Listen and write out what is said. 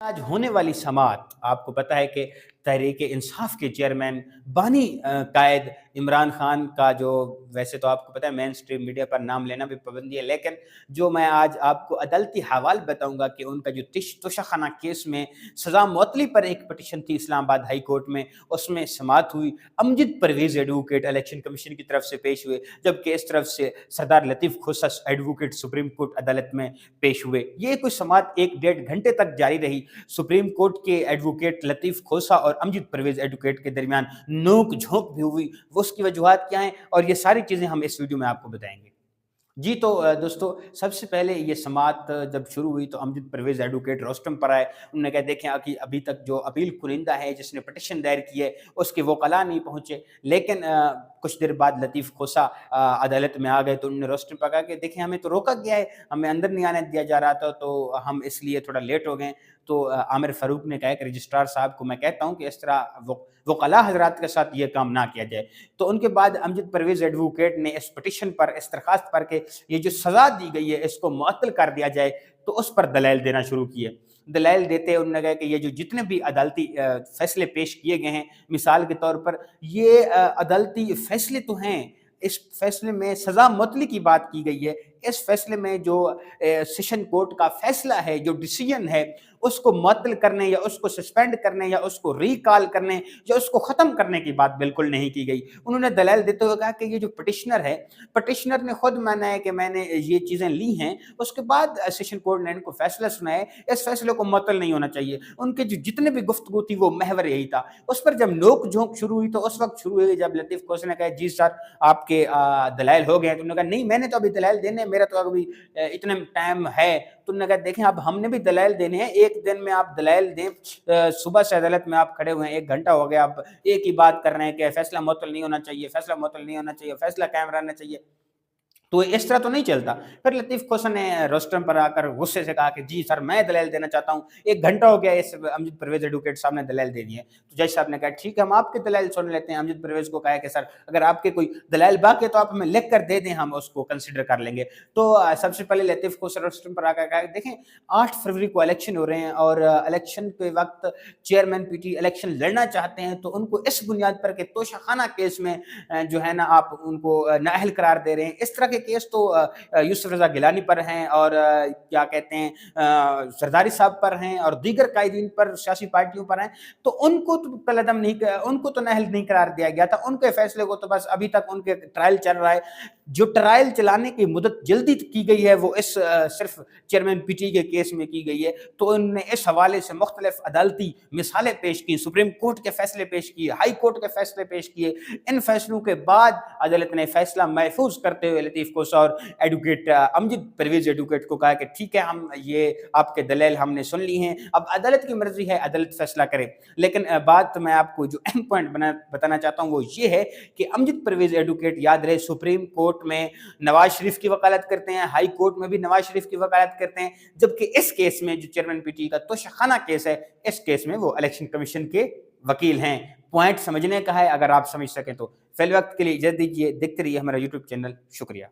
آج ہونے والی سماعت آپ کو پتہ ہے کہ تحریک انصاف کے چیئرمین بانی قائد عمران خان کا جو ویسے تو آپ کو پتہ ہے مین اسٹریم میڈیا پر نام لینا بھی پابندی ہے، لیکن جو میں آج آپ کو عدالتی حوال بتاؤں گا کہ ان کا جو توشہ خانہ کیس میں سزا معطلی پر ایک پٹیشن تھی اسلام آباد ہائی کورٹ میں، اس میں سماعت ہوئی۔ امجد پرویز ایڈوکیٹ الیکشن کمیشن کی طرف سے پیش ہوئے، جبکہ اس طرف سے سردار لطیف کھوسہ ایڈوکیٹ سپریم کورٹ عدالت میں پیش ہوئے۔ یہ کوئی سماعت 1.5 گھنٹے تک جاری رہی۔ سپریم کورٹ کے ایڈوکیٹ لطیف کھوسہ اور امجد پرویز ایڈوکیٹ کے درمیان نوک جھونک بھی ہوئی، وہ اس کی وجوہات کیا ہیں، اور یہ ساری چیزیں ہم اس ویڈیو میں آپ کو بتائیں گے۔ جی تو دوستو، سب سے پہلے یہ سماعت جب شروع ہوئی تو امجد پرویز ایڈوکیٹ روسٹم پر آئے۔ انہوں نے کہا دیکھیں کہ ابھی تک جو اپیل کنندہ ہے جس نے پٹیشن دائر کی ہے اس کے وکلاء نہیں پہنچے، لیکن کچھ دیر بعد لطیف کھوسہ عدالت میں آ گئے تو انہوں نے روسٹم پر کہا کہ دیکھیں ہمیں تو روکا گیا ہے، ہمیں اندر نہیں آنے دیا جا رہا تھا، تو ہم اس لیے تھوڑا لیٹ ہو گئے۔ تو عامر فاروق نے کہا کہ رجسٹرار صاحب کو میں کہتا ہوں کہ اس طرح وکلاء حضرات کے ساتھ یہ کام نہ کیا جائے۔ تو ان کے بعد امجد پرویز ایڈوکیٹ نے اس پٹیشن پر اس درخواست پر کہ یہ جو سزا دی گئی ہے اس کو معطل کر دیا جائے، تو اس پر دلائل دینا شروع کیے۔ دلائل دیتے انہوں نے کہا کہ یہ جو جتنے بھی عدالتی فیصلے پیش کیے گئے ہیں، مثال کے طور پر یہ عدالتی فیصلے تو ہیں، اس فیصلے میں سزا معطلی کی بات کی گئی ہے، اس فیصلے میں جو سیشن کورٹ کا فیصلہ ہے، جو ڈیسیژن ہے، اس کو معطل کرنے یا اس کو سسپینڈ کرنے یا اس کو ریکال کرنے یا اس کو ختم کرنے کی بات بالکل نہیں کی گئی۔ انہوں نے دلائل دیتے ہوئے کہا کہ یہ جو پٹیشنر ہے، پٹیشنر نے خود مانا ہے کہ میں نے یہ چیزیں لی ہیں، اس کے بعد سیشن کورٹ نے ان کو فیصلہ سنایا، اس فیصلے کو معطل نہیں ہونا چاہیے۔ ان کے جو جتنے بھی گفتگو تھی وہ محور یہی تھا۔ اس پر جب نوک جھونک شروع ہوئی تو اس وقت شروع ہوئی جب لطیف کھوسہ نے کہا جی سر آپ کے دلائل ہو گئے ہیں، تو انہوں نے کہا نہیں میں نے تو ابھی دلائل دینے، میرا تو ابھی اتنا ٹائم ہے۔ تو انہوں نے کہا دیکھیں اب ہم نے بھی دلائل دینے ہیں، ایک دن میں آپ دلائل دیں، صبح سے عدالت میں آپ کھڑے ہوئے ہیں، 1 گھنٹہ ہو گیا، آپ ایک ہی بات کر رہے ہیں کہ فیصلہ معطل نہیں ہونا چاہیے، فیصلہ معطل نہیں ہونا چاہیے، فیصلہ قائم رہنا چاہیے۔ تو اس طرح تو نہیں چلتا۔ پھر لطیف کھوسہ نے روسٹرم پر آ کر غصے سے کہا کہ جی سر میں دلائل دینا چاہتا ہوں، 1 گھنٹہ ہو گیا اس امجد پرویز ایڈوکیٹ صاحب نے دلائل دے دی ہے۔ تو جج صاحب نے کہا ٹھیک ہے ہم آپ کے دلائل سن لیتے ہیں۔ امجد پرویز کو کہا کہ سر اگر آپ کے کوئی دلائل باقی ہے تو آپ ہمیں لکھ کر دے دیں، ہم اس کو کنسیڈر کر لیں گے۔ تو سب سے پہلے لطیف کھوسہ روسٹرم پر آ کر کہا دیکھیں 8 فروری کو الیکشن ہو رہے ہیں اور الیکشن کے وقت چیئرمین پی ٹی الیکشن لڑنا چاہتے ہیں، تو ان کو اس بنیاد پر کہ توشہ خانہ کیس میں جو ہے نا آپ ان کو نااہل قرار دے رہے ہیں۔ اس طرح کے کیس تو یوسف رضا گیلانی پر ہیں اور کیا کہتے ہیں زرداری صاحب پر ہیں اور دیگر قائدین پر، سیاسی پارٹیوں پر ہیں، تو ان کو تو کالعدم نہیں، ان کو تو نااہل نہیں قرار دیا گیا تھا۔ ان کے فیصلے کو تو بس ابھی تک ان کے ٹرائل چل رہا ہے۔ جو ٹرائل چلانے کی مدت جلدی کی گئی ہے وہ اس صرف چیئرمین پی ٹی کے کیس میں کی گئی ہے۔ تو ان نے اس حوالے سے مختلف عدالتی مثالیں پیش کی، سپریم کورٹ کے فیصلے پیش کیے، ہائی کورٹ کے فیصلے پیش کیے۔ ان فیصلوں کے بعد عدالت نے فیصلہ محفوظ کرتے ہوئے لطیف کھوسہ اور ایڈوکیٹ امجد پرویز ایڈوکیٹ کو کہا کہ ٹھیک ہے ہم یہ آپ کے دلائل ہم نے سن لی ہیں، اب عدالت کی مرضی ہے، عدالت فیصلہ کرے۔ لیکن بات میں آپ کو جو اہم پوائنٹ بتانا چاہتا ہوں وہ یہ ہے کہ امجد پرویز ایڈوکیٹ یاد رہے سپریم کورٹ میں نواز شریف کی وکالت کرتے ہیں، ہائی کورٹ میں بھی نواز شریف کی وکالت کرتے ہیں، جبکہ اس کیس میں جو چیئرمین پی ٹی کا توشہ خانہ کیس ہے، اس کیس میں وہ الیکشن کمیشن کے وکیل ہیں۔ پوائنٹ سمجھنے کا ہے، اگر آپ سمجھ سکیں تو۔ فی الوقت کے لیے اجازت دیجیے، دیکھتے رہیے ہمارا یوٹیوب چینل۔ شکریہ۔